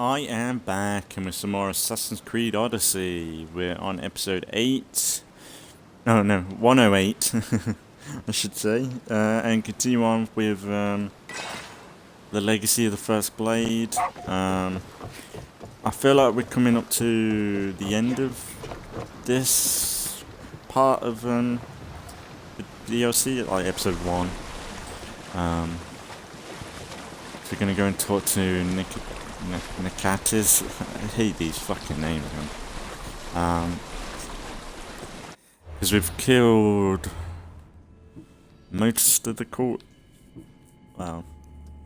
I am back and with some more Assassin's Creed Odyssey. We're on episode 8. Oh no, 108, I should say. And continue on with the legacy of the First Blade. I feel like we're coming up to the end of this part of the DLC, like episode 1. So we're going to go and talk to Nakatis. I hate these fucking names, man. Because we've killed most of the cult. Well,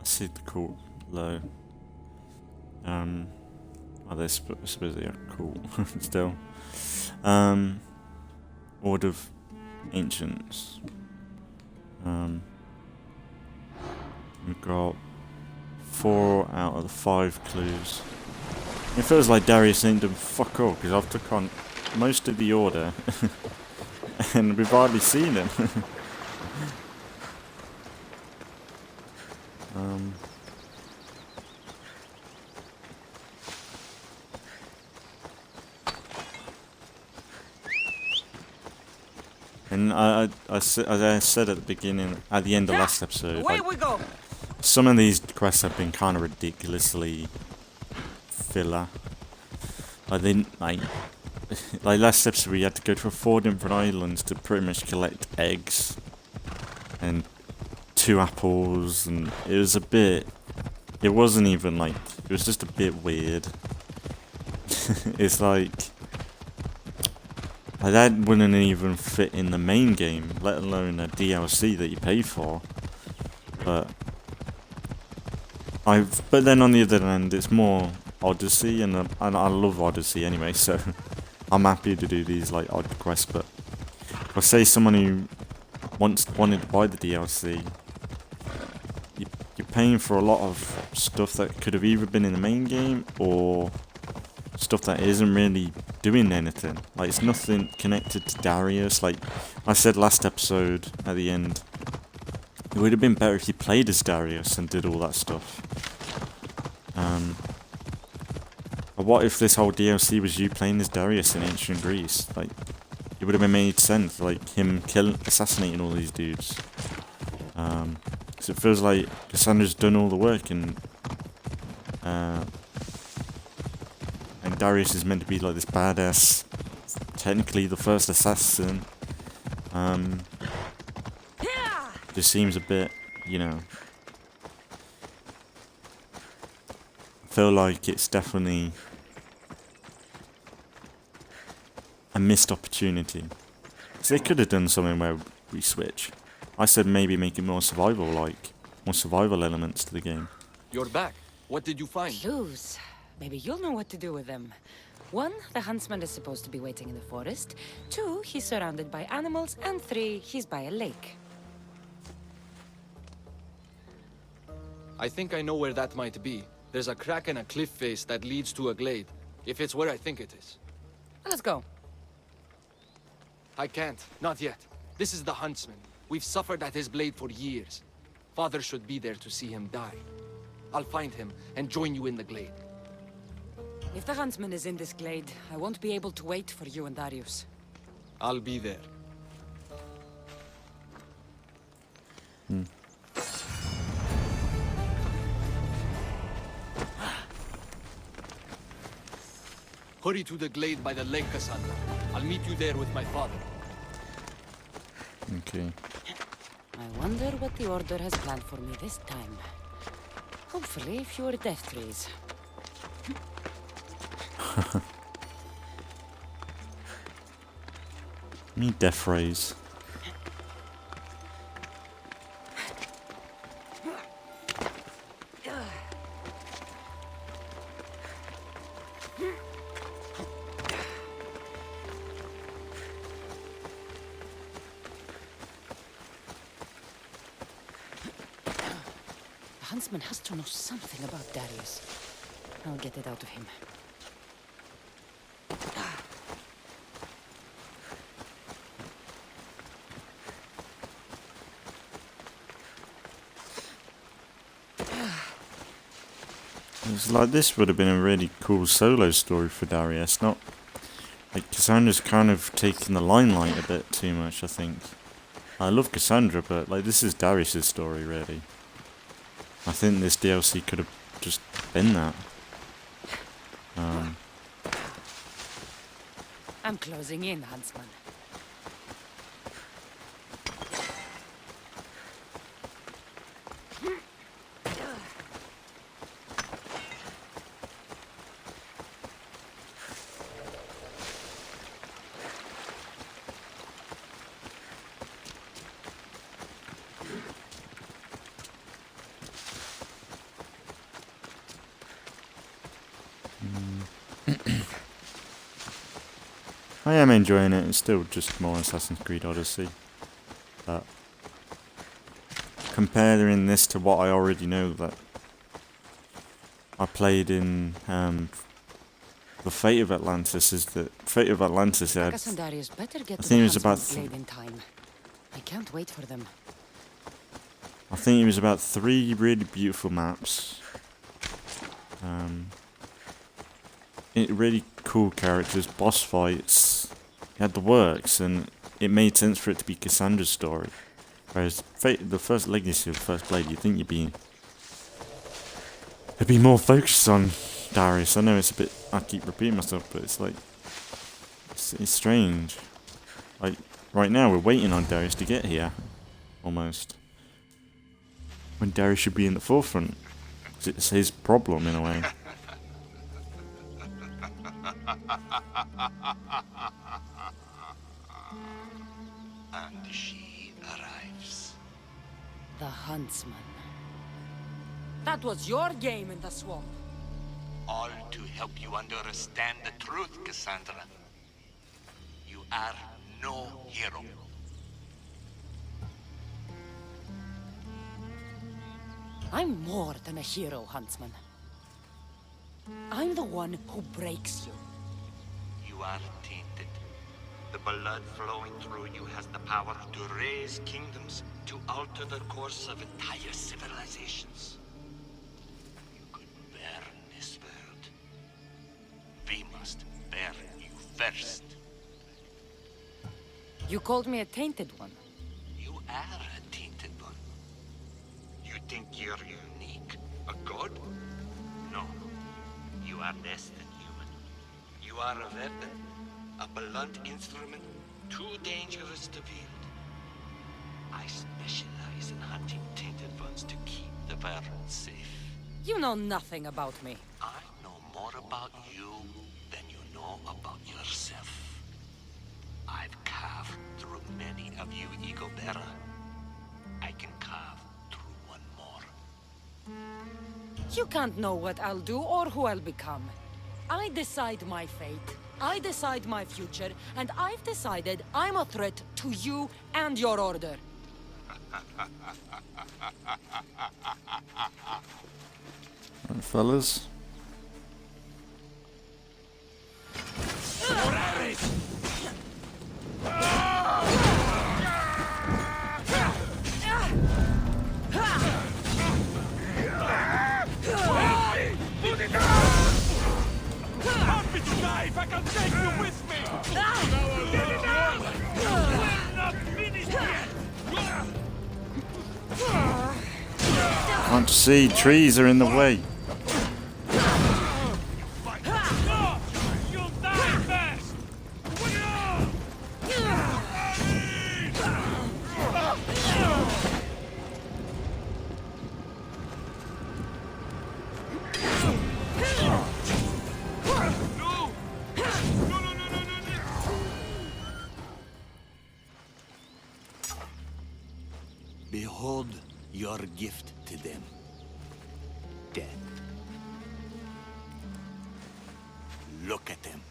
I see the cult low. Well, they're supposedly a cult still. Order of Ancients. We've got 4 out of the 5 clues. It feels like Darius ain't done fuck all, because I've took on most of the order, and we've hardly seen him. And as I said at the beginning, at the end of last episode, away we go. Some of these quests have been kind of ridiculously filler. Like last episode, we had to go to 4 different islands to pretty much collect eggs and 2 apples, and it was a bit. It wasn't even like. It was just a bit weird. It's like that wouldn't even fit in the main game, let alone a DLC that you pay for. But then on the other hand, it's more Odyssey, and I love Odyssey anyway, so I'm happy to do these like odd quests. But if I say someone who wanted to buy the DLC, you're paying for a lot of stuff that could have either been in the main game or stuff that isn't really doing anything. Like, it's nothing connected to Darius. Like I said last episode at the end, it would have been better if you played as Darius and did all that stuff. But what if this whole DLC was you playing as Darius in ancient Greece? Like, it would have made sense, like him assassinating all these dudes. So it feels like Kassandra's done all the work, and Darius is meant to be like this badass, technically the first assassin. Just seems a bit, you know. I feel like it's definitely a missed opportunity. So they could have done something where we switch. I said maybe make it more survival-like, more survival elements to the game. You're back. What did you find? Clues. Maybe you'll know what to do with them. 1, the huntsman is supposed to be waiting in the forest. 2, he's surrounded by animals. And 3, he's by a lake. I think I know where that might be. There's a crack in a cliff face that leads to a glade. If it's where I think it is. Let's go. I can't. Not yet. This is the huntsman. We've suffered at his blade for years. Father should be there to see him die. I'll find him and join you in the glade. If the huntsman is in this glade, I won't be able to wait for you and Darius. I'll be there. Hurry to the glade by the lake, Kassandra. I'll meet you there with my father. Okay. I wonder what the Order has planned for me this time. Hopefully, fewer death trees. Me death rays. The huntsman has to know something about Darius. I'll get it out of him. It's like this would have been a really cool solo story for Darius, not like Kassandra's kind of taking the limelight a bit too much, I think. I love Kassandra, but like this is Darius's story really. I think this DLC could have just been that. I'm closing in, Huntsman. I am enjoying it. It's still just more Assassin's Creed Odyssey. But comparing this to what I already know that I played in the Fate of Atlantis is that Fate of Atlantis had, Kassandra better get I to think the it was about Huntsman's blade in time. I can't wait for them. I think it was about 3 really beautiful maps. Really cool characters, boss fights. It had the works, and it made sense for it to be Kassandra's story. Whereas the first Legacy of the First Blade, you'd think it'd be more focused on Darius. I know it's a bit, I keep repeating myself, but it's like, it's strange. Like, right now we're waiting on Darius to get here, almost. When Darius should be in the forefront. It's his problem, in a way. And she arrives. The Huntsman. That was your game in the swamp. All to help you understand the truth, Kassandra. You are no hero. I'm more than a hero, Huntsman. I'm the one who breaks you. You are tainted. The blood flowing through you has the power to raise kingdoms, to alter the course of entire civilizations. You could burn this world. We must burn you first. You called me a tainted one. You are a tainted one. You think you're unique? A god? No. You are less than human. You are a weapon. A blunt instrument, too dangerous to wield. I specialize in hunting tainted ones to keep the world safe. You know nothing about me. I know more about you than you know about yourself. I've carved through many of you, Eagle Bearer. I can carve through one more. You can't know what I'll do or who I'll become. I decide my fate. I decide my future, and I've decided I'm a threat to you and your order. Right, fellas. If I can take you with me! We're not finished yet! Can't see, trees are in the way. You'll die fast! Behold your gift to them. Death. Look at them.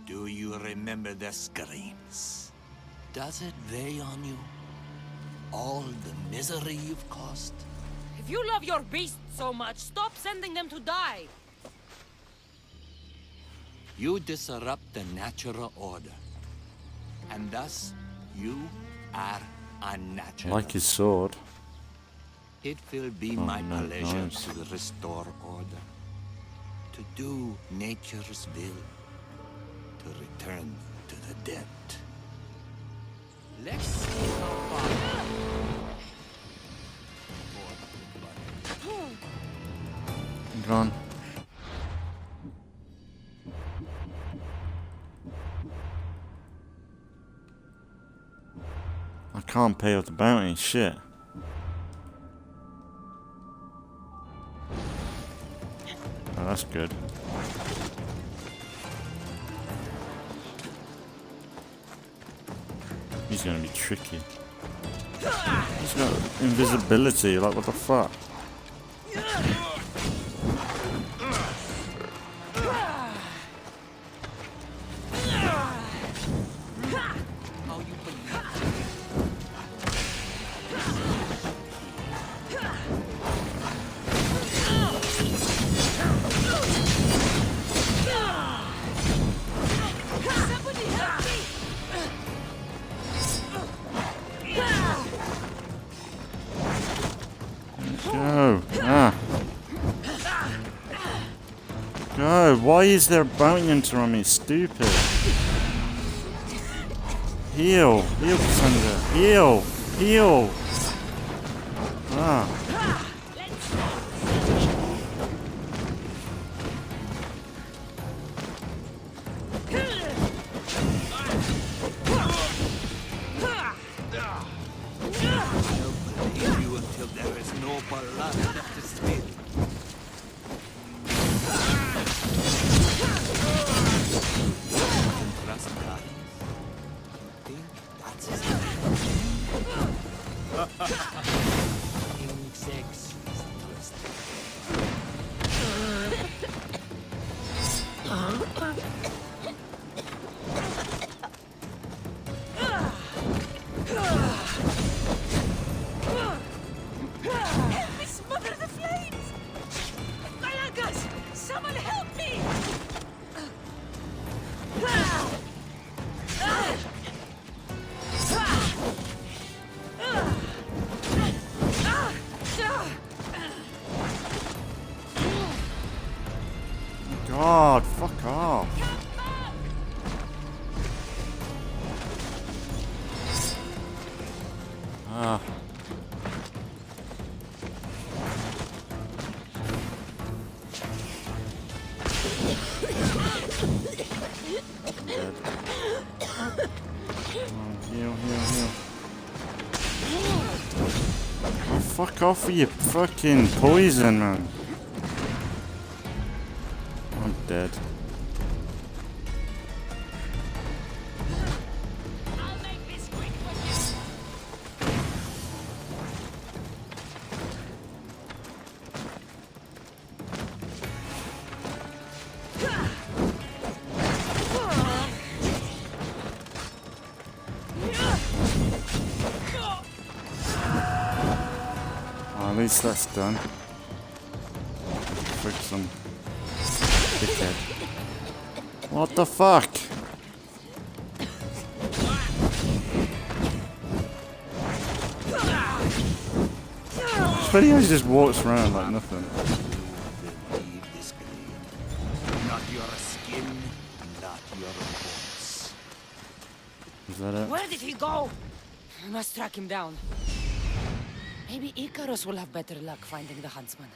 Do you remember their screams? Does it weigh on you? All the misery you've caused? If you love your beasts so much, stop sending them to die. You disrupt the natural order. And thus, you are I unnatural. like his sword. It will be Oh, my no, pleasure nice. to restore order, to do nature's will, to return to the dead. Let's see how far. Go on. I can't pay off the bounty, shit. Oh, that's good. He's gonna be tricky. He's got invisibility, like what the fuck? How you believe? Somebody help me! Go! Ah! Go! Why is there a bounty hunter on me? Stupid! Heal! Heal, Kassandra! Heal! Heal! Ah! I'll believe you until there is no blood left to spill. Trust God. Think that's his name. Insects is twisted. Help me smother the flames! Galagas! Someone help me! God, fuck off! Ah. I'm dead. Oh, heal, heal, heal. Oh, fuck off with your fucking poison, man. I'm dead. I'll make this quick for you! Oh, at least that's done. Frick some dickhead. What the fuck? This video just walks around like nothing. Believe this grenade. Not your skin, not your bones. Is that it? Where did he go? I must track him down. Maybe Icarus will have better luck finding the huntsman.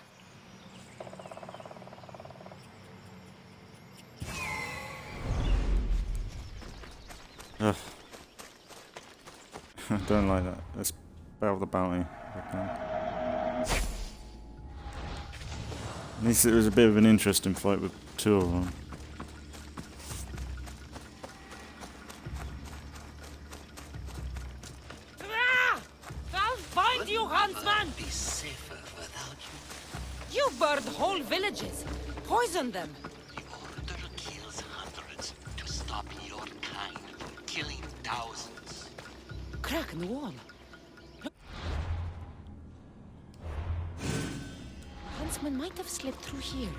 Ugh. I don't like that. Let's battle the bounty. if I can. At least it was a bit of an interesting fight with two of them. Ah! I'll find you, huntsman! Be safer without you. You burned whole villages. Poisoned them. The Order kills hundreds to stop your kind from killing thousands. Crack in the wall. Huntsman might have slipped through here.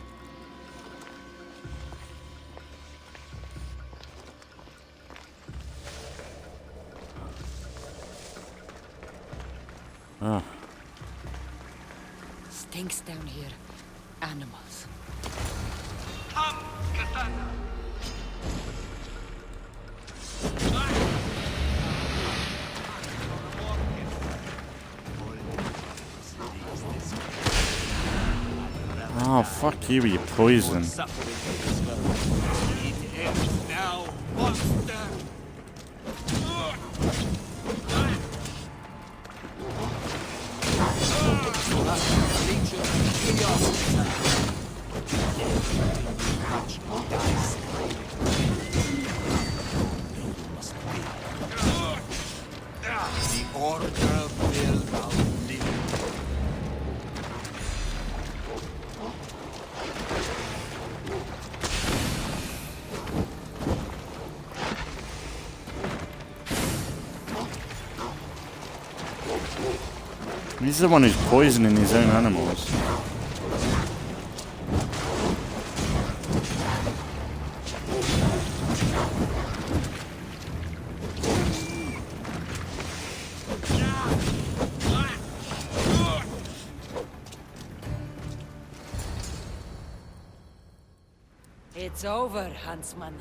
Ah. things down here. Animals. Come, Kassandra. Oh, fuck you with your poison. It ends now, monster. The order will outlive. He's the one who's poisoning his own animals. It's over, Huntsman.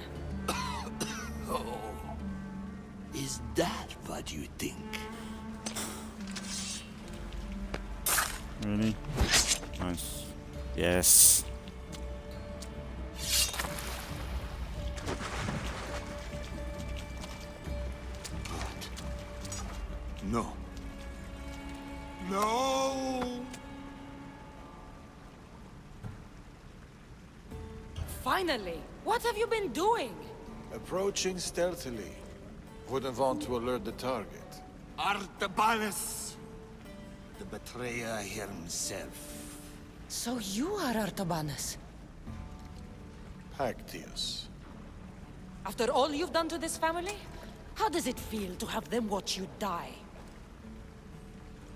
Is that what you think? Really? Nice. Yes. No. No! Finally! What have you been doing? Approaching stealthily. Wouldn't want to alert the target. Artabanus! The betrayer himself. So you are Artabanus. Pactius. After all you've done to this family? How does it feel to have them watch you die?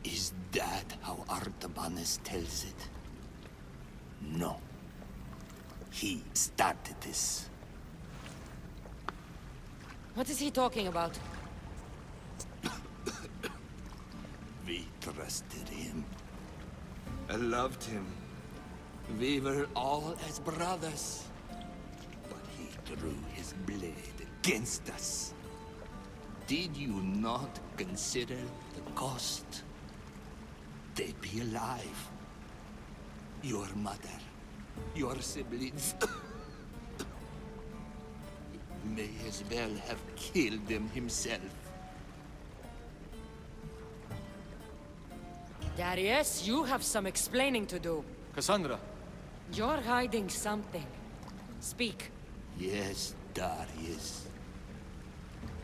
Is that how Artabanus tells it? No. He started this. What is he talking about? We trusted him. I loved him. We were all as brothers. But he drew his blade against us. Did you not consider the cost? They'd be alive. Your mother, your siblings. He may as well have killed them himself. Darius, you have some explaining to do. Kassandra, You're hiding something. Speak. Yes, Darius.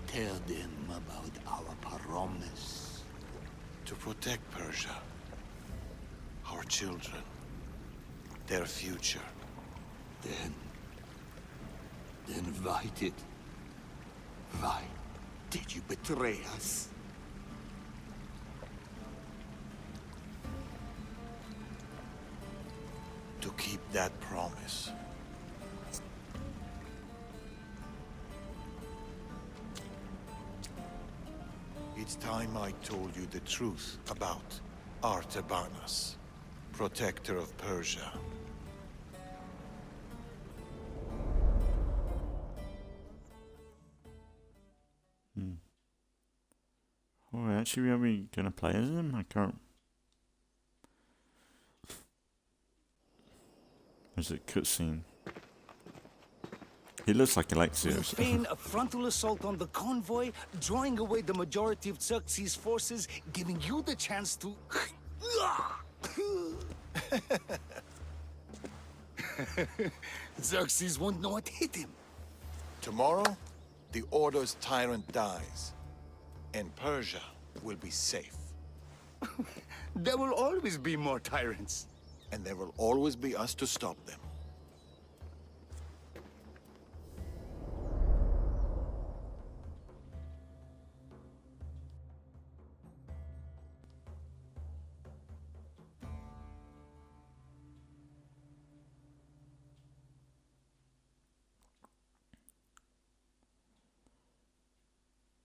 Tell them about our promise. To protect Persia. Our children. Their future. Then why did you betray us? To keep that promise. It's time I told you the truth about Artabanus, protector of Persia. Oh, actually, are we gonna play as him? I can't. Is it cutscene? He looks like Alexios. Feign a frontal assault on the convoy, drawing away the majority of Xerxes' forces, giving you the chance to... Xerxes won't know what hit him. Tomorrow, the Order's tyrant dies, and Persia will be safe. There will always be more tyrants. And there will always be us to stop them.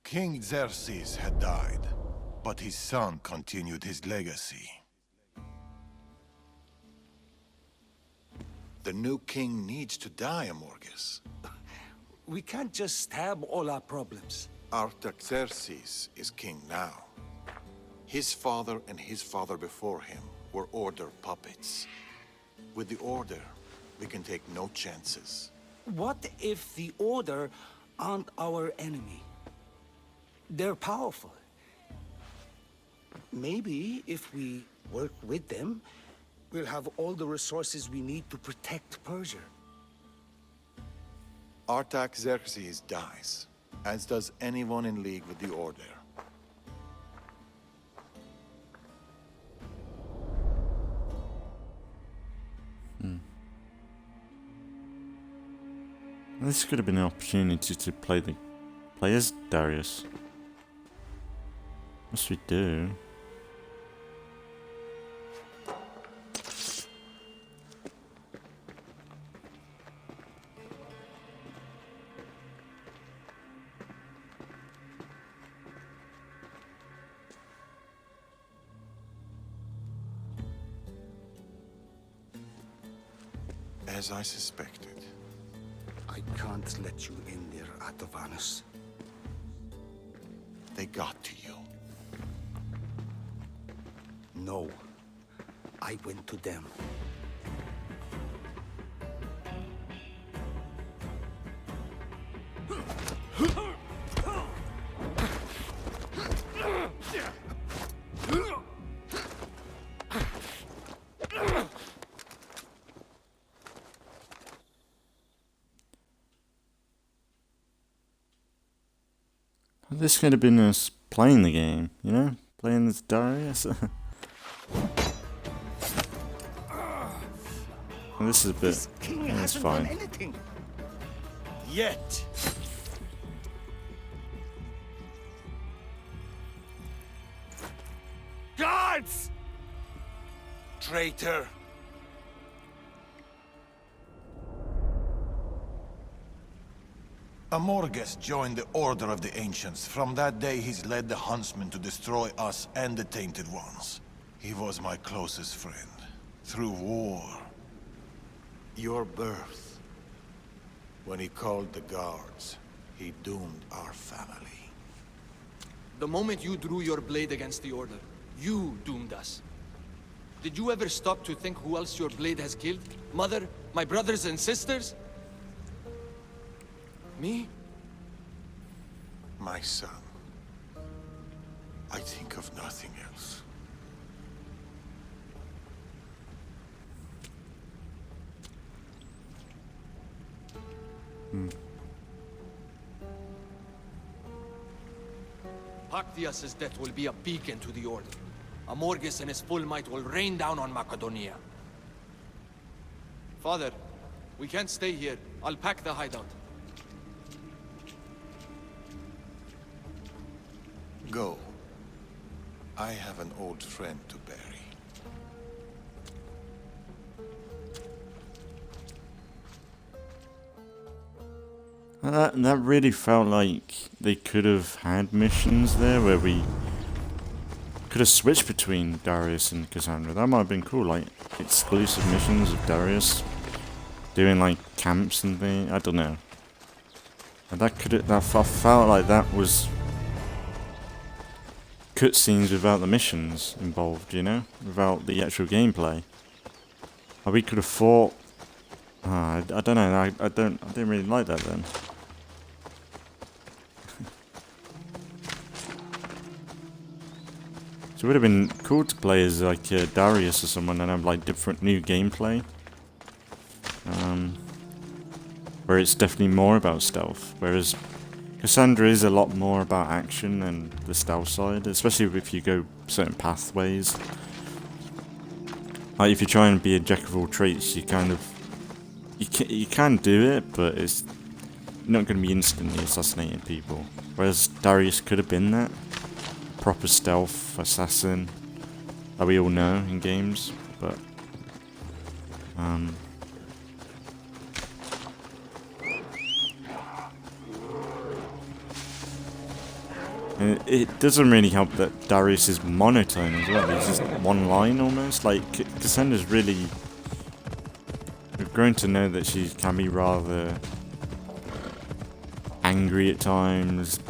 King Xerxes had died, but his son continued his legacy. The new king needs to die, Amorges. We can't just stab all our problems. Artaxerxes is king now. His father and his father before him were Order puppets. With the Order, we can take no chances. What if the Order aren't our enemy? They're powerful. Maybe if we work with them, we'll have all the resources we need to protect Persia. Artaxerxes dies, as does anyone in league with the Order. This could have been an opportunity to play as Darius. What we do? As I suspected. I can't let you in there, Atovanus. They got to you. No. I went to them. This could have been us playing the game, you know? Playing as Darius. And this is a bit... This king it's hasn't fine. done anything. Yet! Guards! Traitor! Amorges joined the Order of the Ancients. From that day, he's led the Huntsmen to destroy us and the Tainted Ones. He was my closest friend. Through war. Your birth. When he called the guards, he doomed our family. The moment you drew your blade against the Order, you doomed us. Did you ever stop to think who else your blade has killed? Mother? My brothers and sisters? Me? My son. I think of nothing else. Pactias's death will be a beacon to the Order. Amorges and his full might will rain down on Macedonia. Father, we can't stay here. I'll pack the hideout. Go. I have an old friend to bury. That really felt like they could have had missions there where we could have switched between Darius and Kassandra. That might have been cool, like exclusive missions of Darius doing like camps and things. I don't know. And I felt like that was cutscenes without the missions involved, you know, without the actual gameplay. Or we could have fought. I don't know. I didn't really like that then. So it would have been cool to play as like Darius or someone and have like different new gameplay. Where it's definitely more about stealth, whereas Kassandra is a lot more about action and the stealth side, especially if you go certain pathways. Like if you try and be a jack of all trades, you kind of you can do it, but it's not going to be instantly assassinating people. Whereas Darius could have been that proper stealth assassin that we all know in games, but and it doesn't really help that Darius is monotone as well. He's just one line almost. Like Kassandra's really grown to know that she can be rather angry at times,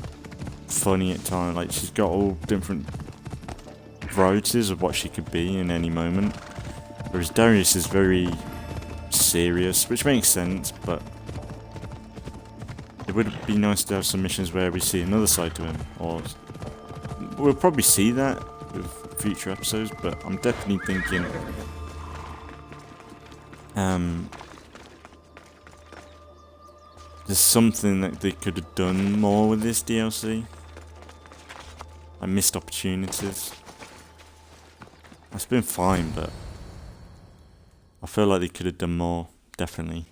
funny at times. Like, she's got all different varieties of what she could be in any moment. Whereas Darius is very serious, which makes sense, but it would be nice to have some missions where we see another side to him, or we'll probably see that with future episodes, but I'm definitely thinking there's something that they could have done more with this DLC. I missed opportunities. It's been fine, but I feel like they could have done more, definitely.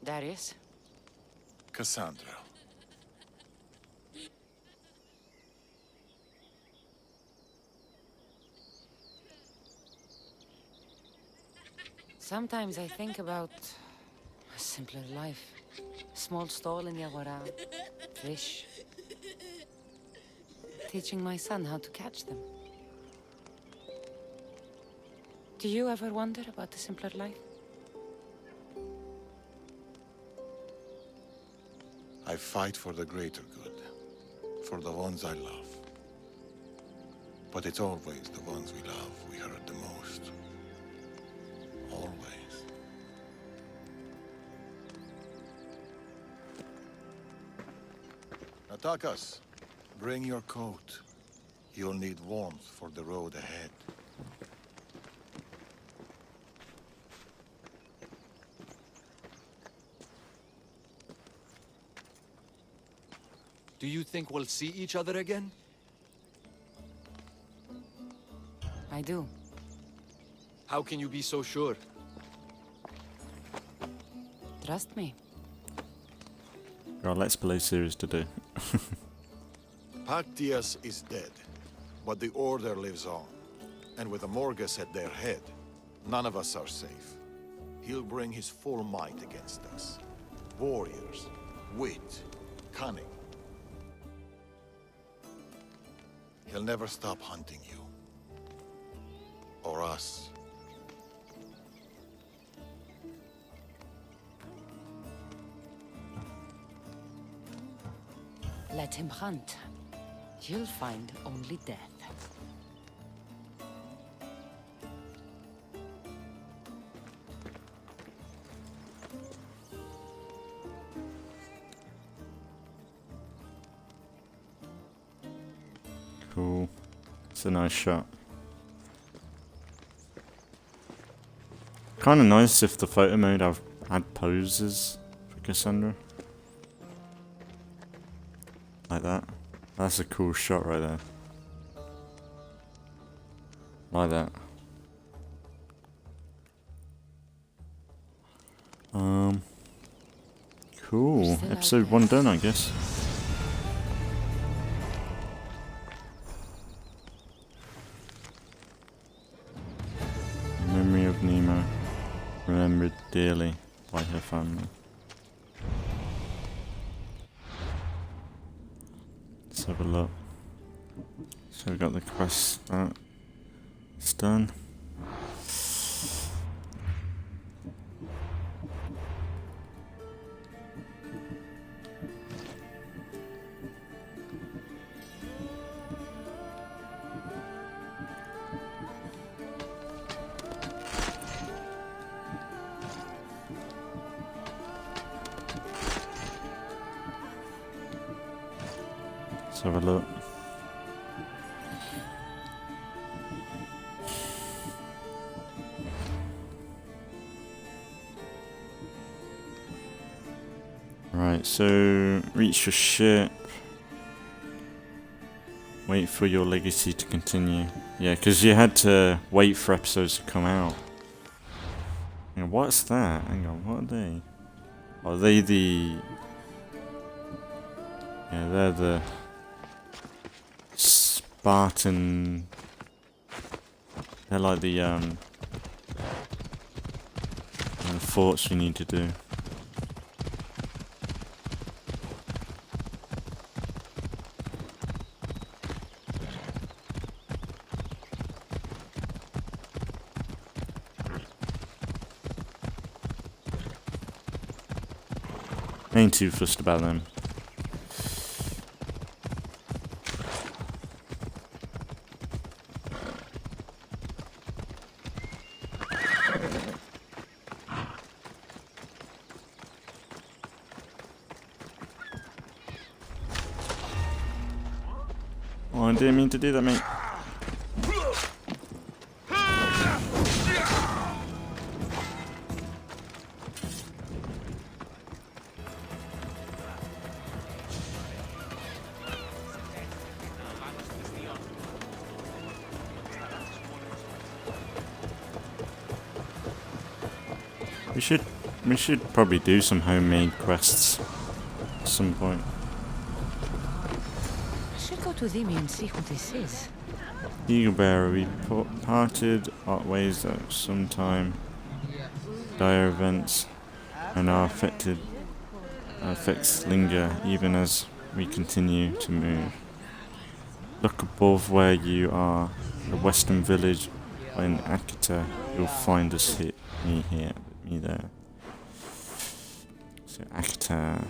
Darius? Kassandra. Sometimes I think about a simpler life. Small stall in Yagora, fish. Teaching my son how to catch them. Do you ever wonder about the simpler life? I fight for the greater good, for the ones I love. But it's always the ones we love we hurt the most. Always. Atakas, bring your coat. You'll need warmth for the road ahead. Do you think we'll see each other again? I do. How can you be so sure? Trust me. Got a Let's Play series to do. Pactius is dead, but the Order lives on. And with Amorgus at their head, none of us are safe. He'll bring his full might against us. Warriors, wit, cunning. He'll never stop hunting you. Or us. Let him hunt. You'll find only death. Cool. It's a nice shot. Kind of nice if the photo mode I've had poses for Kassandra. Like that. That's a cool shot right there. Like that. Cool. Episode 1 done, I guess. Memory of Nemo, remembered dearly by her family. Let's have a look. So we got the quest that it's done. Let's have a look. Right, so reach your ship. Wait for your legacy to continue. Yeah, because you had to wait for episodes to come out. Hang on, what's that? Hang on, what are they? Are they the... Yeah, they're the... Spartan... They're like the forts we need to do. Ain't too fussed about them. Oh, I didn't mean to do that, mate. We should probably do some homemade quests at some point. I should go to Vimy and see who this is. Eaglebearer, we parted our ways at some time. Dire events and our effects linger even as we continue to move. Look above where you are, the western village in Akita. You'll find us here, me there. So Akita.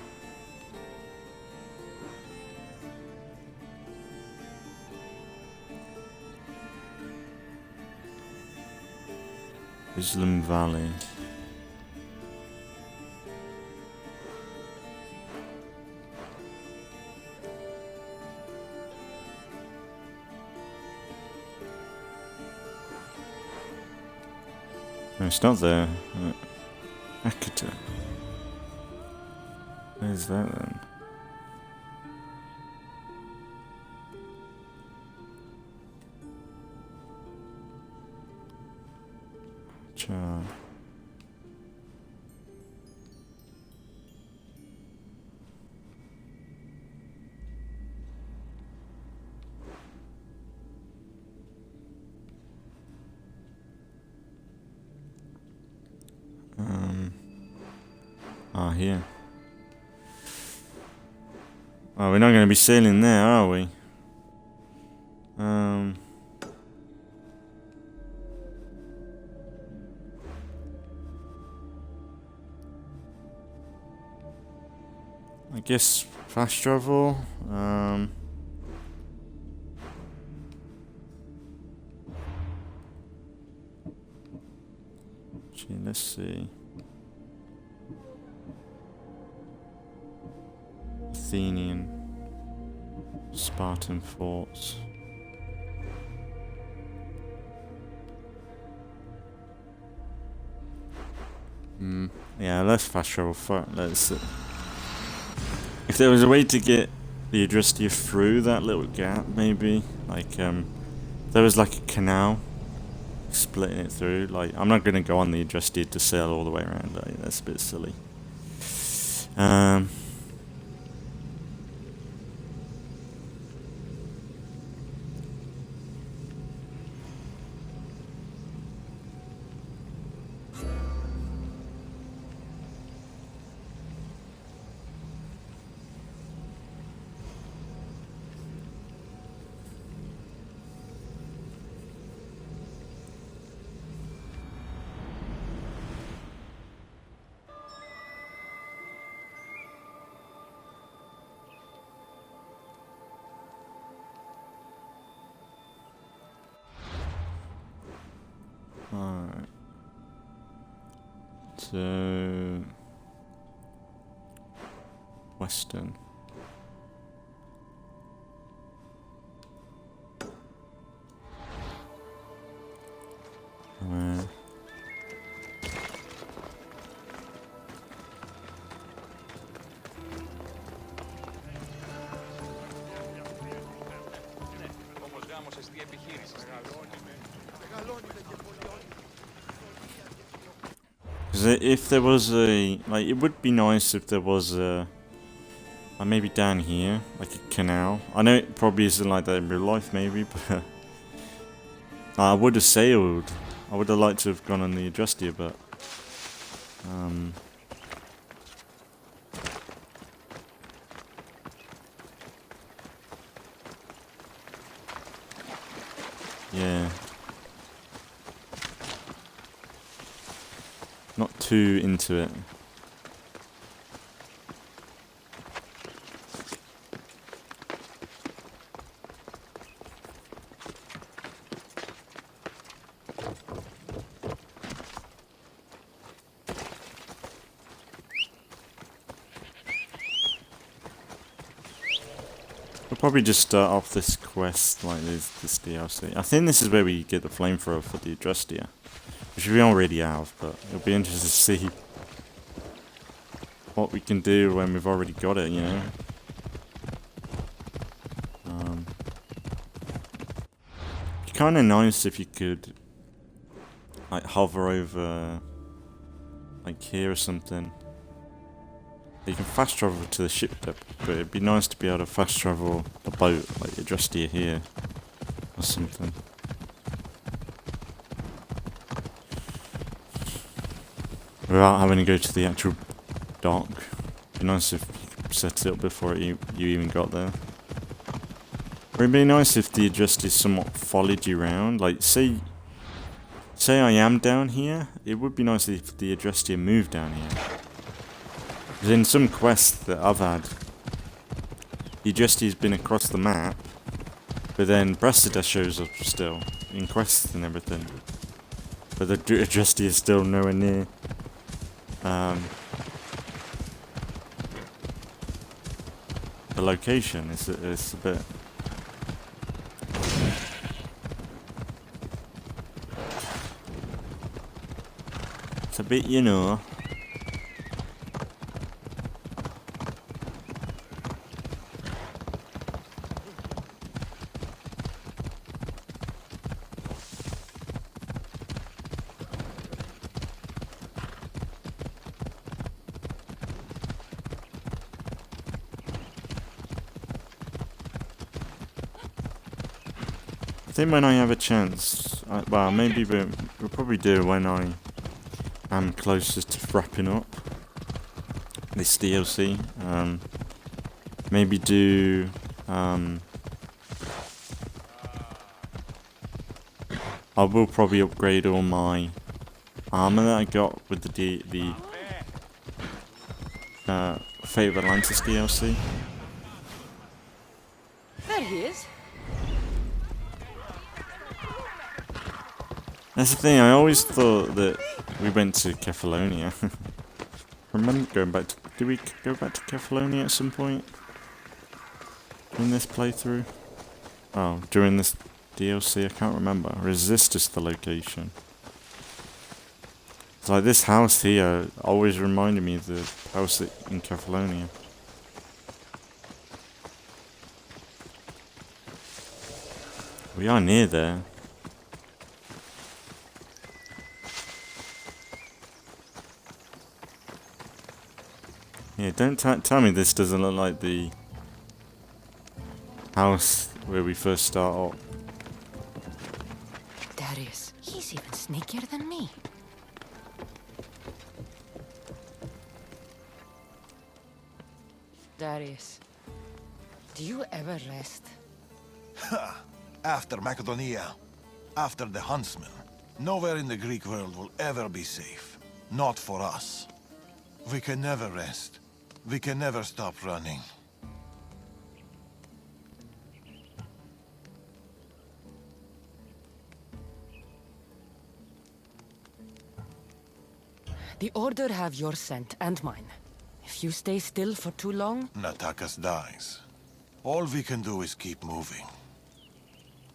Islam Valley. No, it's not there. Akita. Where's that then? Cha. Here. Oh, we're not going to be sailing there, are we? I guess fast travel. Gee, let's see. Athenian, Spartan forts. Yeah, let's fast travel. Let's. If there was a way to get the Adrestia through that little gap, maybe like there was like a canal splitting it through. Like, I'm not gonna go on the Adrestia to sail all the way around. Like, that's a bit silly. Alright. So Western. Alright. If there was a, like, it would be nice if there was a, maybe down here, like a canal. I know it probably isn't like that in real life, maybe, but I would have sailed. I would have liked to have gone on the Adrestia, but yeah. Not too into it. Probably just start off this quest like this DLC. I think this is where we get the flamethrower for the Adrestia, which we already have, but it'll be interesting to see what we can do when we've already got it, you know. Kind of nice if you could like hover over like here or something. You can fast travel to the ship depot, but it'd be nice to be able to fast travel the boat, like Adrestia here or something. Without having to go to the actual dock. It'd be nice if you could set it up before you even got there. Or it'd be nice if the Adrestia somewhat followed you around. Like, say I am down here, it would be nice if the Adrestia moved down here. Because in some quests that I've had, the Adrestia's been across the map, but then Bressida shows up still, in quests and everything. But the Adrestia is still nowhere near. The location is a bit... It's a bit, you know. I think when I have a chance, well, maybe we'll probably do it when I am closest to wrapping up this DLC. Maybe do I will probably upgrade all my armor that I got with the Fate of Atlantis DLC. There he is. That's the thing, I always thought that we went to Kefalonia. Remember going back to... Did we go back to Kefalonia at some point? In this playthrough? Oh, during this DLC, I can't remember. Or is this just the location? It's like this house here always reminded me of the house in Kefalonia. We are near there. Yeah, don't tell me this doesn't look like the house where we first start up. Darius, he's even sneakier than me. Darius, do you ever rest? After Macedonia, after the Huntsman, nowhere in the Greek world will ever be safe. Not for us. We can never rest. We can never stop running. The Order have your scent and mine. If you stay still for too long... Natakas dies. All we can do is keep moving.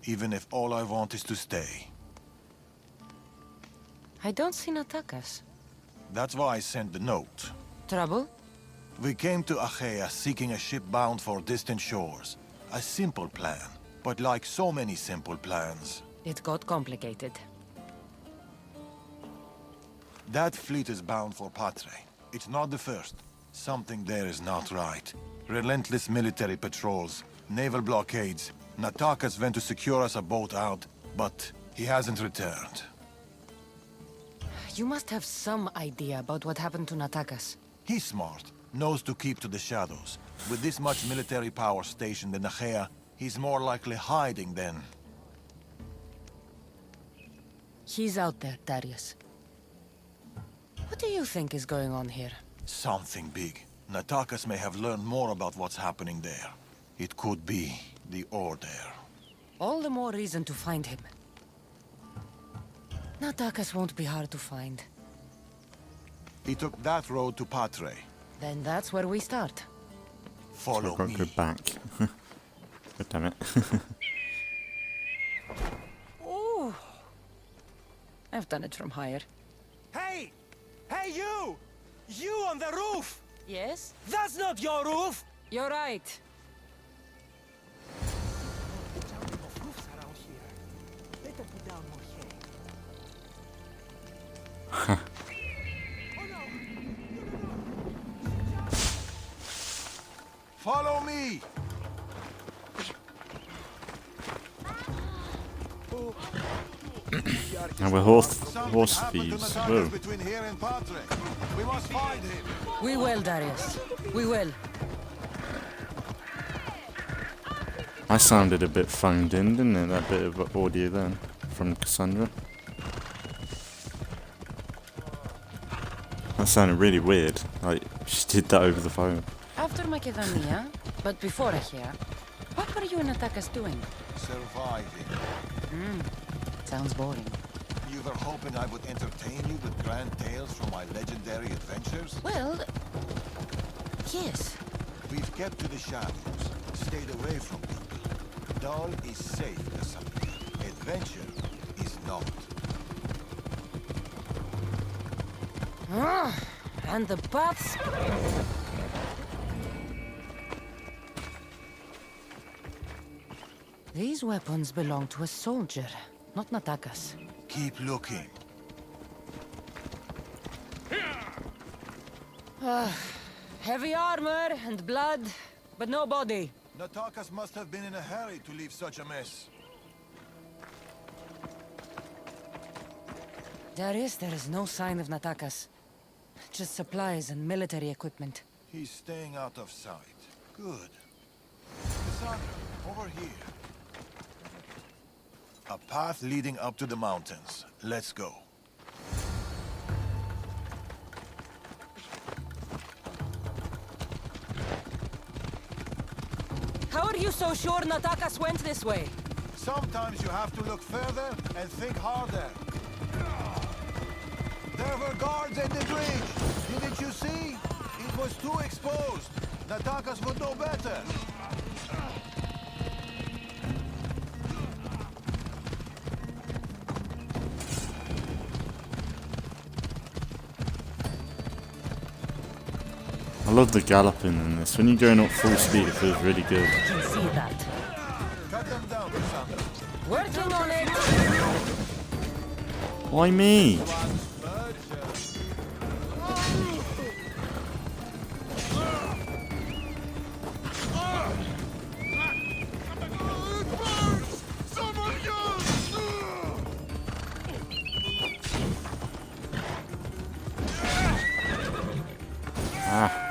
Even if all I want is to stay. I don't see Natakas. That's why I sent the note. Trouble? We came to Achaea seeking a ship bound for distant shores. A simple plan, but like so many simple plans... It got complicated. That fleet is bound for Patre. It's not the first. Something there is not right. Relentless military patrols, naval blockades. Natakas went to secure us a boat out, but he hasn't returned. You must have some idea about what happened to Natakas. He's smart, knows to keep to the shadows. With this much military power stationed in Achaea, he's more likely hiding than... He's out there, Darius. What do you think is going on here? Something big. Natakas may have learned more about what's happening there. It could be the Order. All the more reason to find him. Natakas won't be hard to find. He took that road to Patre. Then that's where we start. Follow So me. go back. God damn it. Ooh. I've done it from higher. Hey! Hey, you! You on the roof! Yes? That's not your roof! You're right. Follow me! And we're horse Something happened to thieves. Nataka's Whoa. between here and Patre. We must find him. We will, Darius. We will. That sounded a bit phoned in, didn't it? That bit of audio then from Kassandra. That sounded really weird. Like she did that over the phone. After Macedonia, but before here, what were you and Atakas doing? Surviving. Sounds boring. You were hoping I would entertain you with grand tales from my legendary adventures? Well, yes. We've kept to the shadows, stayed away from people. Dull is safe, Kassandra. Adventure is not. And the paths. These weapons belong to a soldier, not Natakas. Keep looking. Heavy armor and blood, but no body. Natakas must have been in a hurry to leave such a mess. Darius, there is no sign of Natakas. Just supplies and military equipment. He's staying out of sight. Good. Kassandra, over here. A path leading up to the mountains. Let's go. How are you so sure Natakas went this way? Sometimes you have to look further and think harder. There were guards at the bridge. Didn't you see? It was too exposed. Natakas would know better. I love the galloping in this. When you're going up full speed, it feels really good. I can see that. Cut them down, Kassandra. Working on it! Why me? Ah.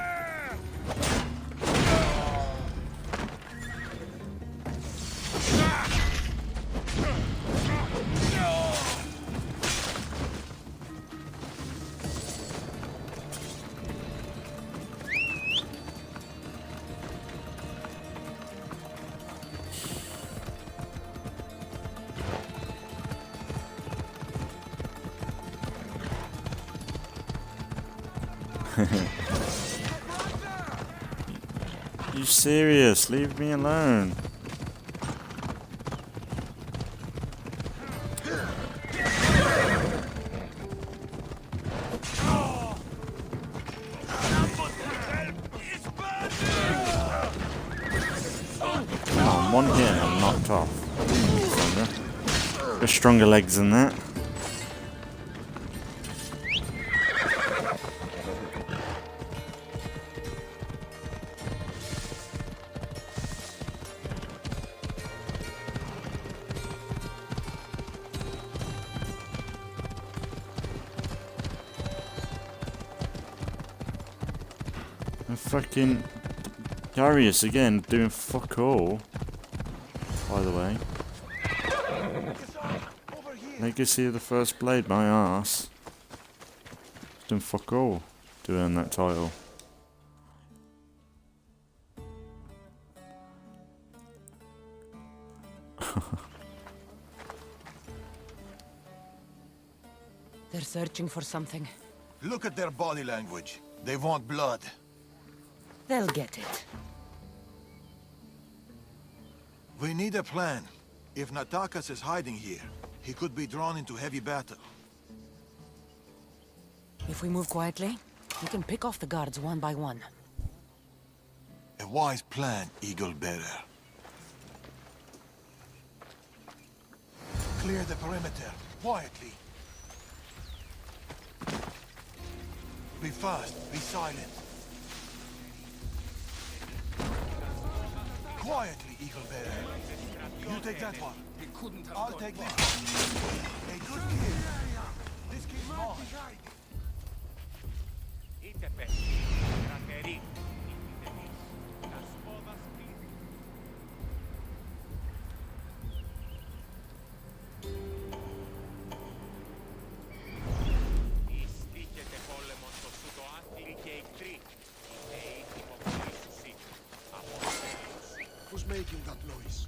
You serious? Leave me alone. Come on, one hit and I'm knocked off. Got stronger legs than that. Fucking Darius again doing fuck all. By the way, Legacy of the First Blade, my ass. Doing fuck all to earn that title. They're searching for something. Look at their body language. They want blood. They'll get it. We need a plan. If Natakas is hiding here, he could be drawn into heavy battle. If we move quietly, we can pick off the guards one by one. A wise plan, Eagle Bearer. Clear the perimeter, quietly. Be fast, be silent. Quietly, Eagle Bearer. You take that one. I'll take this one. A good kill. This kid's mine. Είτε πέφτει, κρατερή, είτε εμείς, τα σπόδα σπίτι. Ειστήκεται πόλεμος στο σούτο άθλοι και εχθροί. Οι νέοι υποπλήσουσι. Αποστέλουσι. Who's making that noise?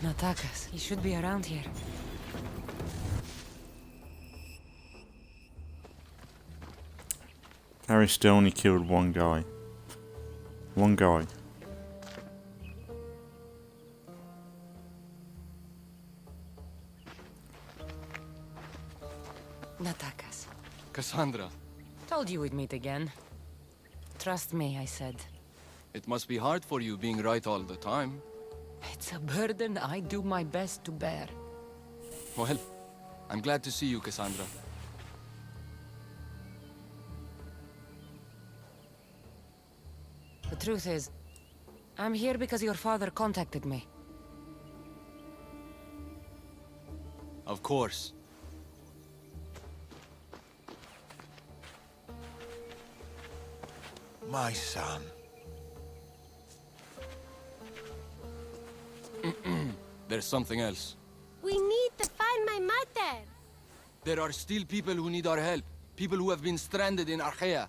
Natakas, he should be around here. Harry still only killed one guy. One guy. Natakas. Kassandra, Told you we'd meet again. Trust me, I said. it must be hard for you being right all the time. It's a burden I do my best to bear. Well, I'm glad to see you, Kassandra. The truth is, I'm here because your father contacted me. Of course. My son. There's something else. We need to find my mother. There are still people who need our help. People who have been stranded in Archaea.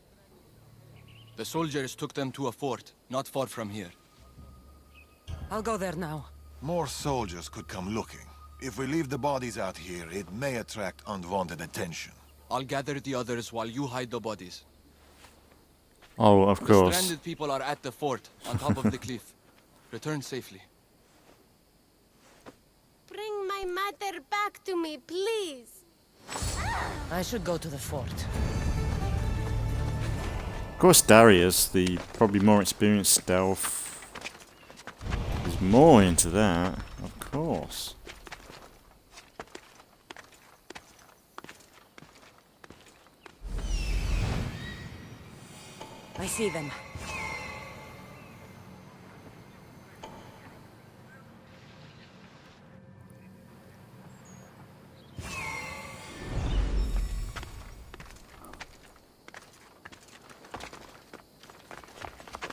The soldiers took them to a fort, not far from here. I'll go there now. More soldiers could come looking. If we leave the bodies out here, it may attract unwanted attention. I'll gather the others while you hide the bodies. Oh, of The course. stranded people are at the fort, on top of the cliff. Return safely. Bring my mother back to me, please. I should go to the fort. Of course, Darius, the probably more experienced stealth, is more into that. Of course. I see them.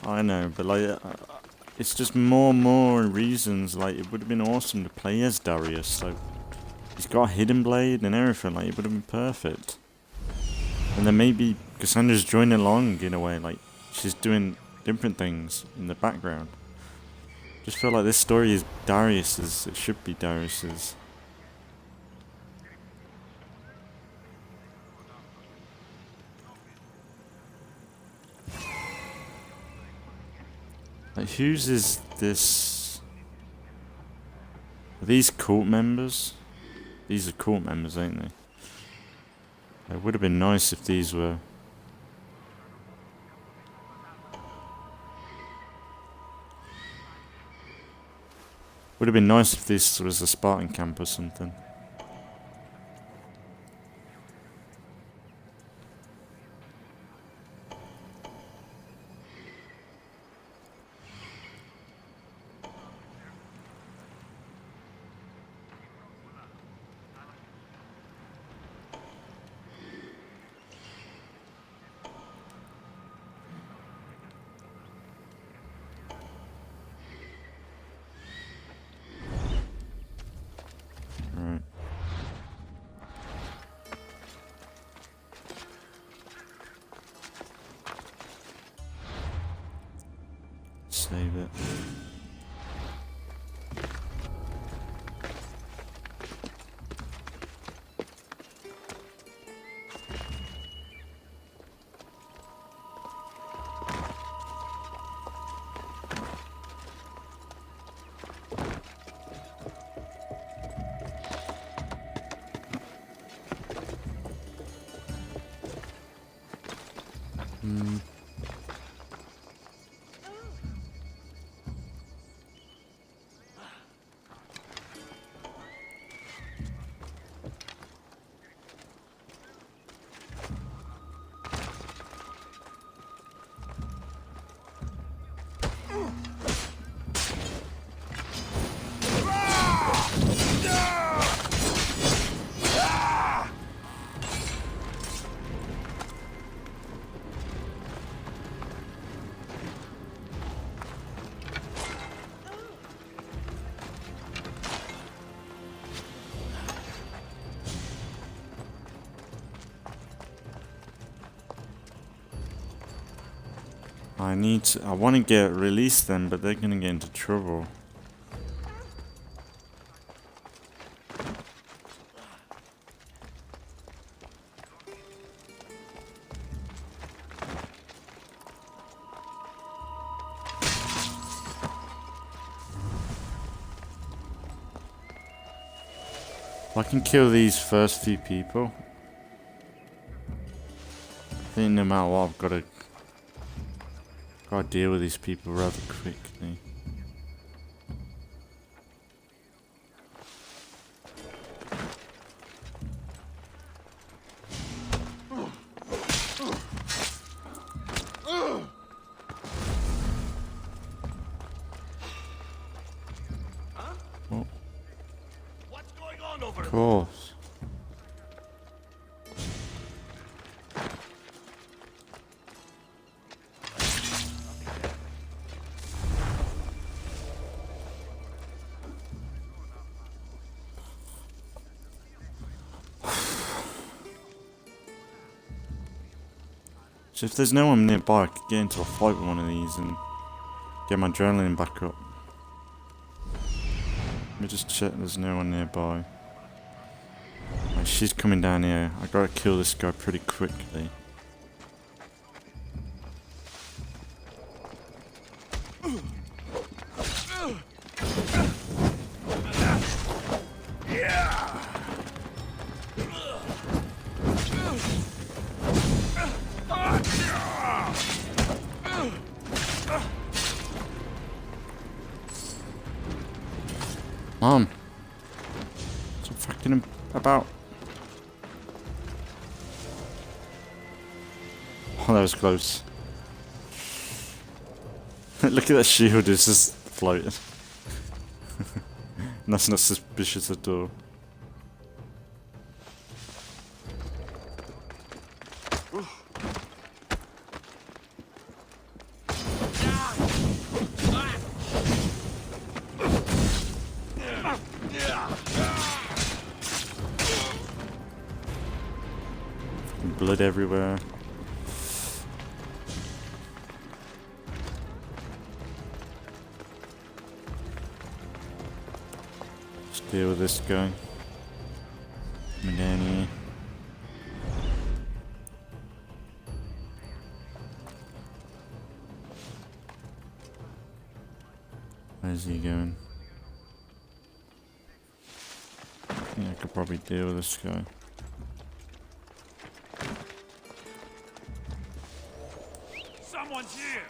I know, but like, it's just more and more reasons. Like, it would have been awesome to play as Darius. Like, he's got a hidden blade and everything. Like, it would have been perfect. And then maybe Kassandra's joining along in a way. Like, she's doing different things in the background. Just feel like this story is Darius's. It should be Darius's. Like, whose is this? Are these cult members? These are cult members, ain't they? It would have been nice if these were. Would have been nice if this was a Spartan camp or something. Right. save it. I want to get release them, but they're gonna get into trouble. If I can kill these first few people, I think no matter what, I've gotta deal with these people rather quickly. Oh. What's going on over Of course. So if there's no one nearby, I could get into a fight with one of these and get my adrenaline back up. Let me just check there's no one nearby. Right, she's coming down here. I gotta kill this guy pretty quickly. Mom, stop fucking him about. Oh, that was close. Look at that shield, it's just floating. That's not suspicious at all. Blood everywhere. Let's deal with this guy. Coming down here. Where's he going? I think I could probably deal with this guy. Someone's here!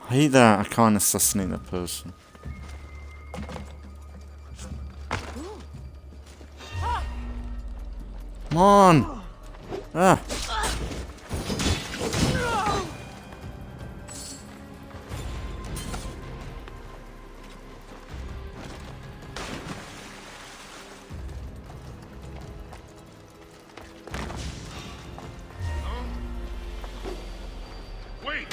I hate that I can't assassinate that person. Come on! Ah! Wait!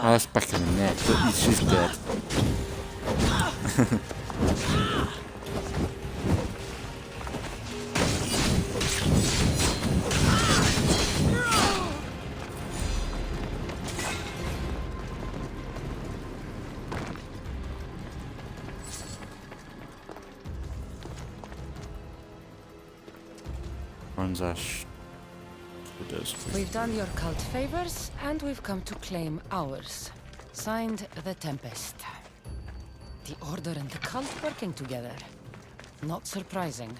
Oh, that's back in the neck, but she's dead. Runs Ash. We've done your cult favors, and we've come to claim ours. Signed, the Tempest. The Order and the cult working together. Not surprising.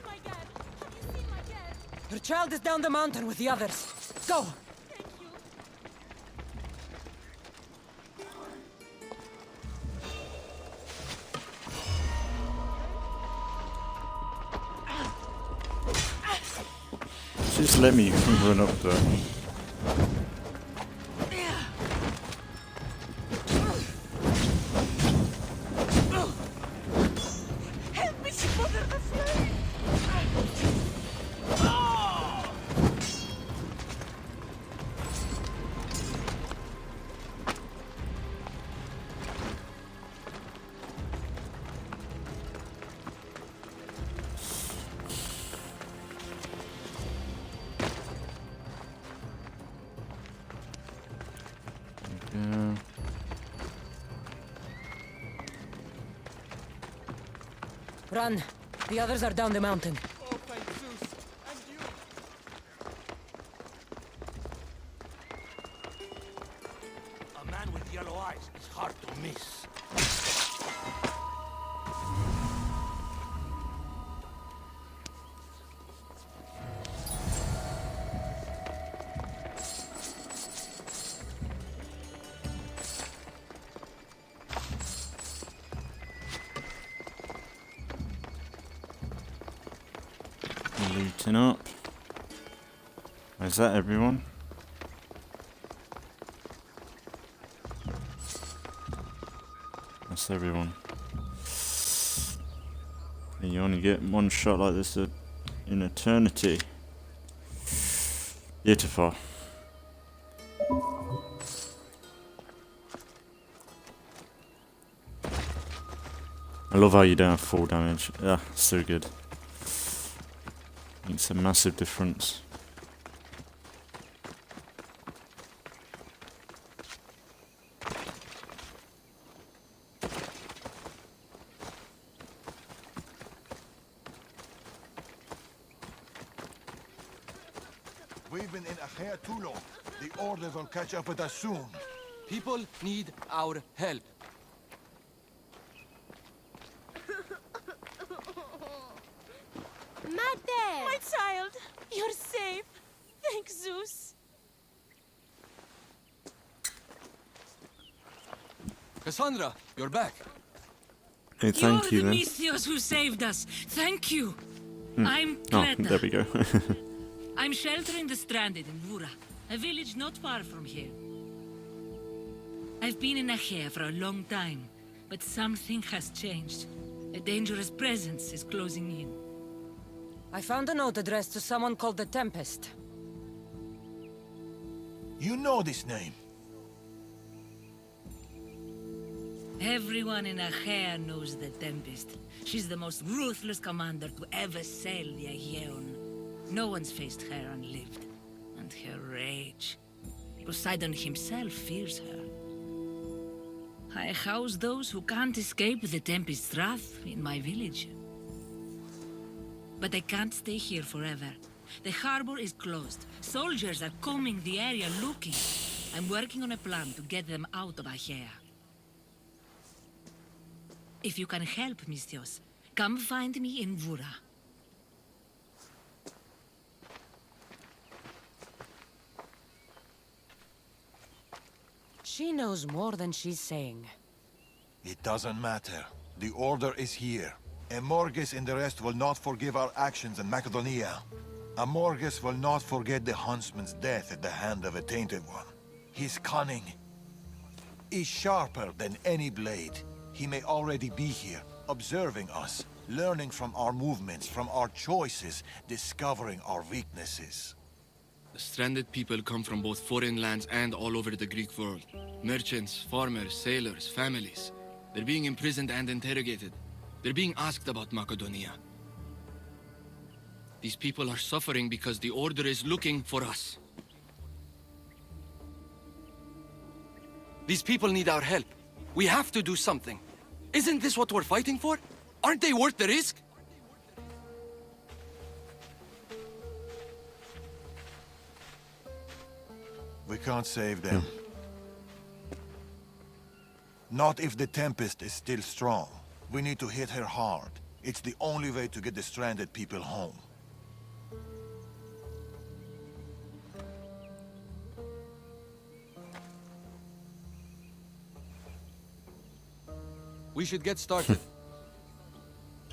My dad. Have you seen my dad? Her child is down the mountain with the others. Go! Thank you. Just let me run up there. Help me, smother the flame! Yeah. Run! The others are down the mountain. Oh, thank Zeus. And you. A man with yellow eyes is hard to miss. Looting up. Is that everyone? That's everyone. And you only get one shot like this in eternity. Beautiful. I love how you don't have full damage. Ah, so good. Makes a massive difference. We've been in Achaea too long. The Order will catch up with us soon. People need our help. Mater! My child! You're safe. Thank Zeus. Kassandra, you're back. Hey, thank you You're the then. Mystios who saved us. Thank you. I'm Oh, Greta. there we go. I'm sheltering the stranded in Vura, a village not far from here. I've been in Achaea for a long time, but something has changed. A dangerous presence is closing in. I found a note addressed to someone called the Tempest. You know this name. Everyone in Achaea knows the Tempest. She's the most ruthless commander to ever sail the Aegean. No one's faced her unlived. And her rage. Poseidon himself fears her. I house those who can't escape the Tempest's wrath in my village. But I can't stay here forever. The harbor is closed. Soldiers are combing the area looking. I'm working on a plan to get them out of Achaea. If you can help, Misthios, come find me in Vura. She knows more than she's saying. It doesn't matter. The Order is here. Amorges and the rest will not forgive our actions in Macedonia. Amorges will not forget the huntsman's death at the hand of a Tainted One. His cunning is sharper than any blade. He may already be here, observing us, learning from our movements, from our choices, discovering our weaknesses. The stranded people come from both foreign lands and all over the Greek world. Merchants, farmers, sailors, families. They're being imprisoned and interrogated. They're being asked about Macedonia. These people are suffering because the Order is looking for us. These people need our help. We have to do something. Isn't this what we're fighting for? Aren't they worth the risk? We can't save them. Not if the Tempest is still strong. We need to hit her hard. It's the only way to get the stranded people home. We should get started.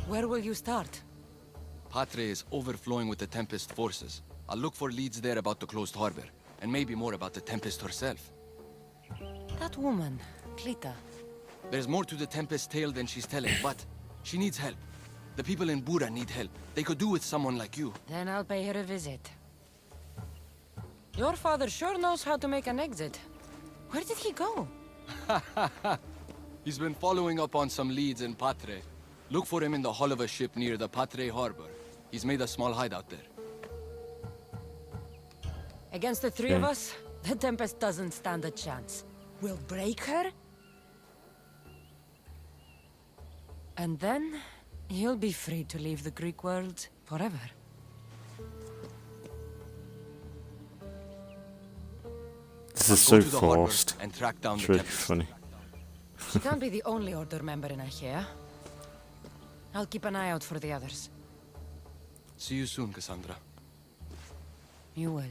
Where will you start? Patre is overflowing with the Tempest forces. I'll look for leads there about the closed harbor, and maybe more about the Tempest herself. That woman, Clita. There's more to the Tempest tale than she's telling, but she needs help. The people in Bura need help. They could do with someone like you. Then I'll pay her a visit. Your father sure knows how to make an exit. Where did he go? He's been following up on some leads in Patre. Look for him in the hull of a ship near the Patre harbor. He's made a small hideout there. Against the three of us, the Tempest doesn't stand a chance. We'll break her, and then you'll be free to leave the Greek world forever. This is so forced. And track down It's the really Tempest. funny. She can't be the only Order member in Achaea. I'll keep an eye out for the others. See you soon, Kassandra. You will.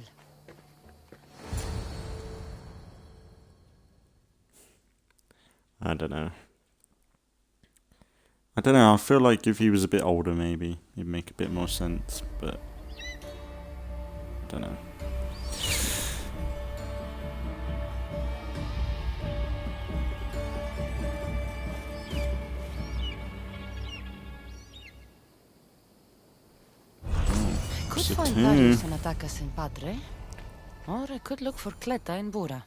I don't know. I feel like if he was a bit older, maybe it'd make a bit more sense, but I don't know. I could find Darius and attack us in Patre, or I could look for Kleta in Bura.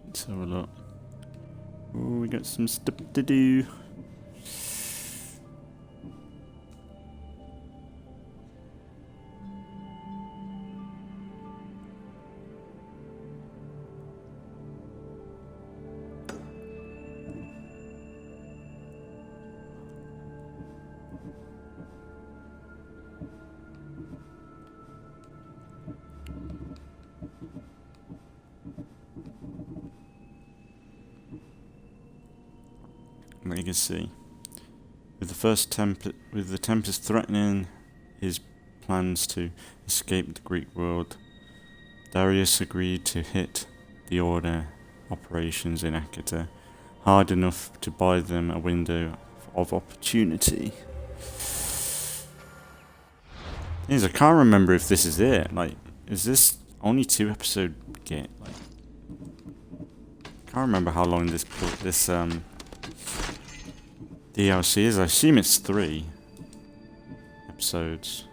Let's have a look. Oh, we got some stuff to do. Legacy. With the Tempest threatening his plans to escape the Greek world, Darius agreed to hit the Order operations in Akita hard enough to buy them a window of opportunity. I can't remember if this is it. Like, is this only 2 episode get? Like, I can't remember how long this DLC is. I assume it's 3 episodes.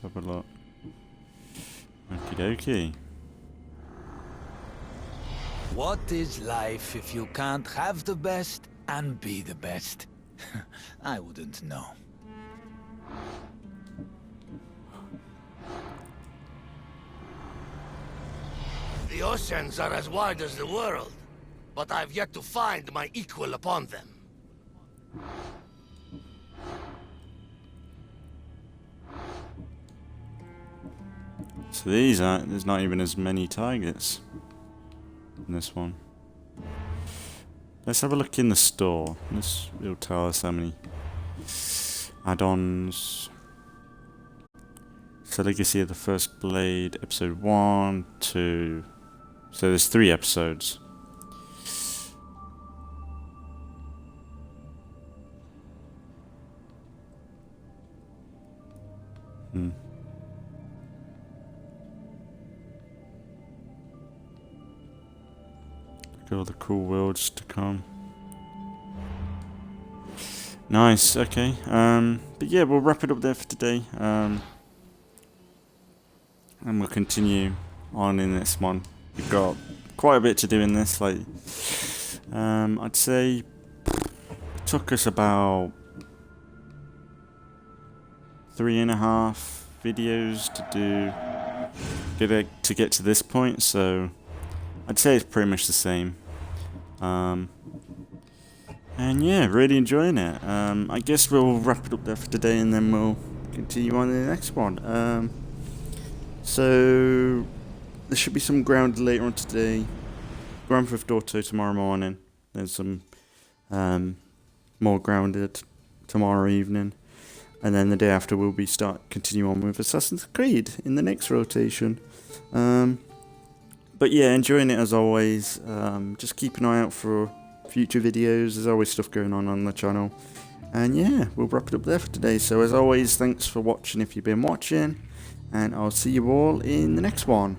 have a look. Okie dokie. What is life if you can't have the best and be the best? I wouldn't know. The oceans are as wide as the world, but I've yet to find my equal upon them. So there's not even as many targets in this one. Let's have a look in the store. It'll tell us how many add-ons. So Legacy of the First Blade, episode 1, 2. So there's 3 episodes. Look at all the cool worlds to come. Nice, okay. But yeah, we'll wrap it up there for today. And we'll continue on in this one. We've got quite a bit to do in this. Like, I'd say it took us about 3.5 videos to get to this point. So I'd say it's pretty much the same. And yeah, really enjoying it. I guess we'll wrap it up there for today, and then we'll continue on to the next one. So there should be some Grounded later on today. Grand Theft Auto tomorrow morning. There's some more Grounded tomorrow evening, and then the day after we'll be continue on with Assassin's Creed in the next rotation. But yeah, enjoying it as always. Just keep an eye out for future videos. There's always stuff going on the channel. And yeah, we'll wrap it up there for today. So as always, thanks for watching if you've been watching. And I'll see you all in the next one.